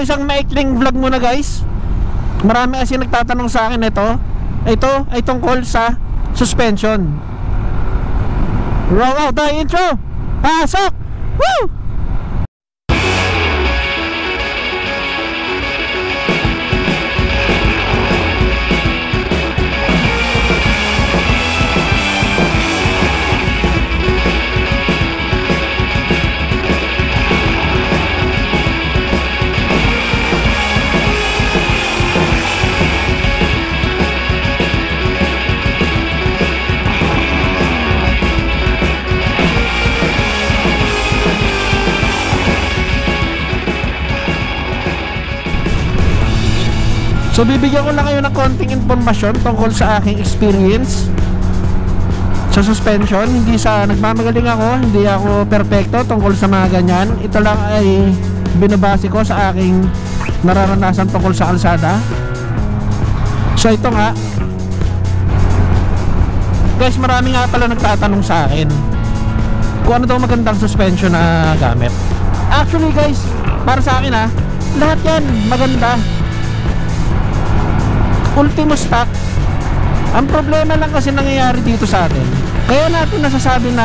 isang maikling vlog muna guys. Marami kasi nagtatanong sa akin ito ay tungkol sa suspension. Roll out the intro. Pasok. Woo! So bibigyan ko lang kayo ng konting informasyon tungkol sa aking experience sa suspension. Hindi sa nagmamagaling ako, hindi ako perfecto tungkol sa mga ganyan. Ito lang ay binabase ko sa aking nararanasan tungkol sa kalsada. So ito nga guys, marami nga pala nagtatanong sa akin kung ano daw magandang suspension na gamit. Actually guys, para sa akin lahat yan maganda. Ultimo stock. Ang problema lang kasi nangyayari dito sa atin, kaya natin nasasabi na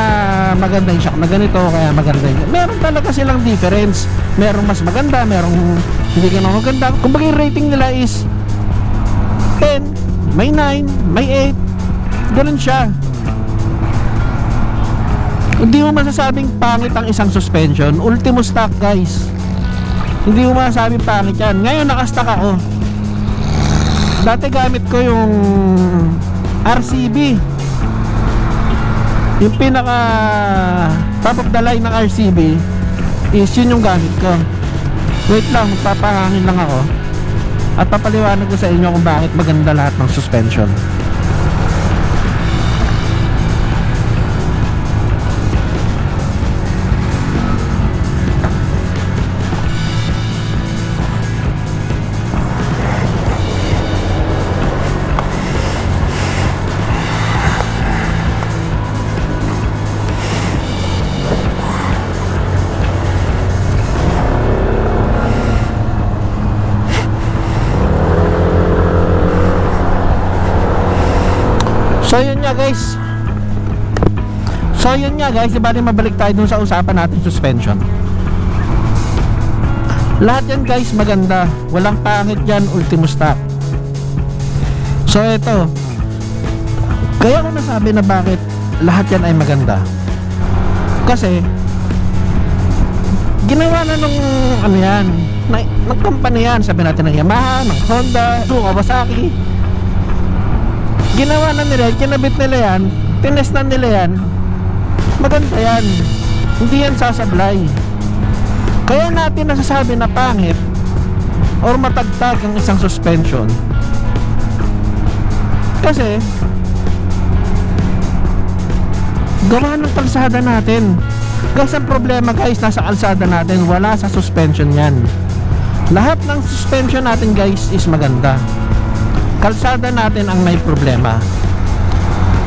maganda yung shock na ganito, kaya maganda yung... Meron talaga silang difference. Merong mas maganda, merong hindi ganun maganda. Kung bagay rating nila is 10, may 9, may 8, ganun siya. Hindi mo masasabing pangit ang isang suspension. Ultimo stock guys. Hindi mo masasabing pangit yan. Ngayon nakastock ako. Dati gamit ko yung RCB, yung pinaka top of the line ng RCB is yun yung gamit ko. Wait lang, magpapahangin lang ako at papaliwanag ko sa inyo kung bakit maganda lahat ng suspension. So yun nga guys, diba mabalik tayo dun sa usapan natin suspension. Lahat yan guys maganda, walang pangit yan, ultimo stock. So eto, kaya ko nasabi na bakit lahat yan ay maganda, kasi ginawa na nung ano yan, ng company yan, sabi natin ng Yamaha, ng Honda, Kawasaki. Ginawa na nila, kinabit nila yan, tinest na nila yan, maganda yan, hindi yan sasablay. Kaya natin nasasabi na pangit or matagtag ang isang suspension kasi gawa ng kalsada natin. Guys, ang problema guys, nasa kalsada natin, wala sa suspension yan. Lahat ng suspension natin guys is maganda. Kalsada natin ang may problema.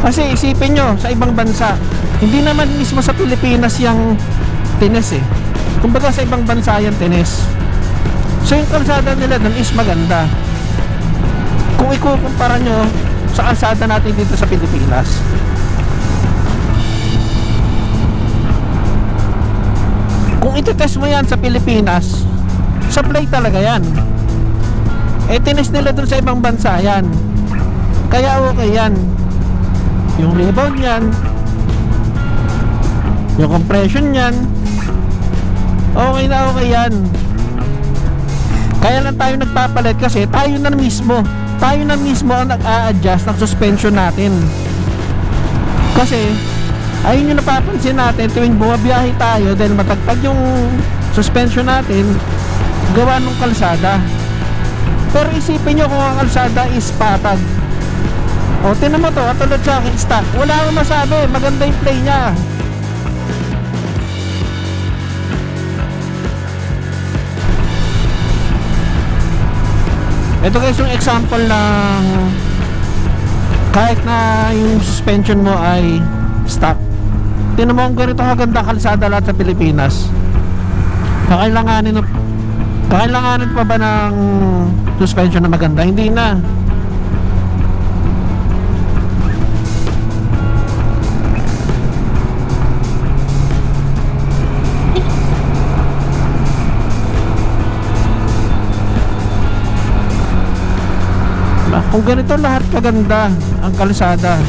Kasi isipin nyo, sa ibang bansa, hindi naman mismo sa Pilipinas yung tines kumbaga sa ibang bansa yung tines. So yung kalsada nila dun is maganda kung ikukumpara nyo sa kalsada natin dito sa Pilipinas. Kung ititest mo yan sa Pilipinas, supply talaga yan. Tines nila dun sa ibang bansa yan, kaya okay yan. Yung rebound yan, yung compression yan, okay na okay yan. Kaya lang tayo nagpapalit kasi tayo na mismo ang nag-a-adjust ng suspension natin. Kasi ayun yung napapansin natin tuwing bumabiyahe tayo, dahil matagtag yung suspension natin gawa ng kalsada. Pero isipin nyo kung ang kalsada is patag. O tinan mo to, katulad sa aking stock, wala akong masabi, maganda yung play nya. Ito guys yung example ng kahit na yung suspension mo ay stock. Tinan mo kung ganito kaganda kalsada lahat sa Pilipinas, kakailanganin ng Kakailanganin pa ba ng suspension na maganda? Hindi na. Kung ganito lahat kaganda ang kalsada,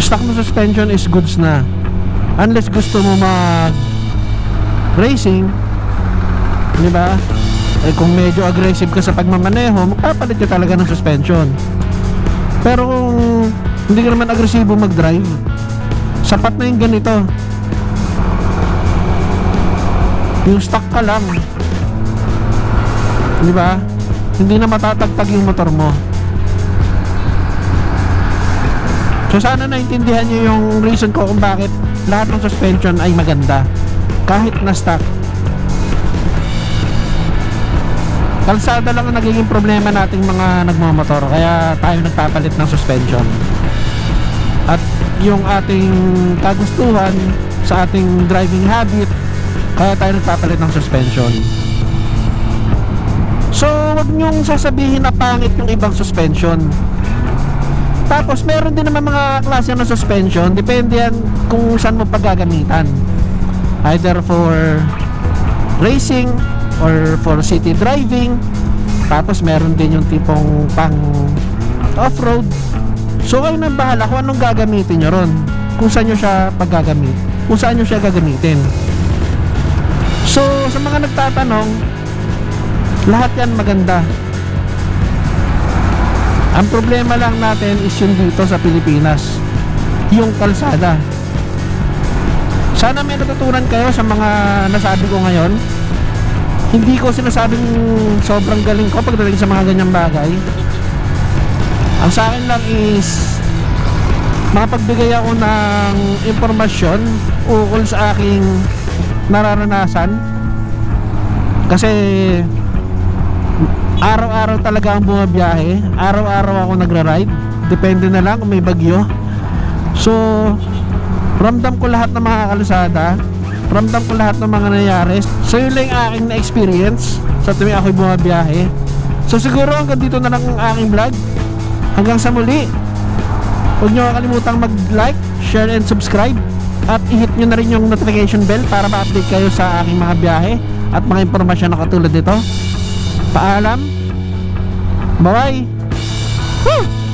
stock na suspension is goods na. Unless gusto mo mag racing, di ba? Eh kung medyo aggressive ka sa pagmamaneho, magpapalit ka talaga ng suspension. Pero kung hindi ka naman agresibo mag-drive, sapat na yung ganito. Yung stock ka lang, di ba? Hindi na matatagtag yung motor mo. So sana naintindihan nyo yung reason ko kung bakit lahat ng suspension ay maganda kahit na stock. Kalsada lang ang nagiging problema nating mga nagmamotor, kaya tayo nagpapalit ng suspension. At yung ating kagustuhan sa ating driving habit, kaya tayo nagpapalit ng suspension. So, wag nyong sasabihin na pangit yung ibang suspension. Tapos, meron din naman mga klase ng suspension. Depende yan kung saan mo paggagamitan. Either for racing or for city driving. Tapos, meron din yung tipong pang off-road. So, kayo nang bahala kung anong gagamitin nyo ron. Kung saan nyo siya paggagamit. Kung saan nyo siya gagamitin. So, sa mga nagtatanong, lahat yan maganda. Ang problema lang natin is yung dito sa Pilipinas, yung kalsada. Sana may natutunan kayo sa mga nasabi ko ngayon. Hindi ko sinasabing sobrang galing ko pagdating sa mga ganyang bagay. Ang sa akin lang is makapagbigay ako ng impormasyon ukol sa aking nararanasan. Kasi araw-araw talaga ang bumabiyahe, araw-araw ako nagra-ride, depende na lang kung may bagyo. So ramdam ko lahat ng mga kalsada, ramdam ko lahat ng mga nangyayari. So yun lang ang aking na-experience sa tuwing ako'y bumabiyahe. So siguro hanggang dito na lang ang aking vlog. Hanggang sa muli, huwag nyo kalimutang mag-like, share and subscribe. At i-hit nyo na rin yung notification bell para ma-update kayo sa aking mga biyahe at mga impormasyon na katulad nito. Paalam. Bye-bye. Woo!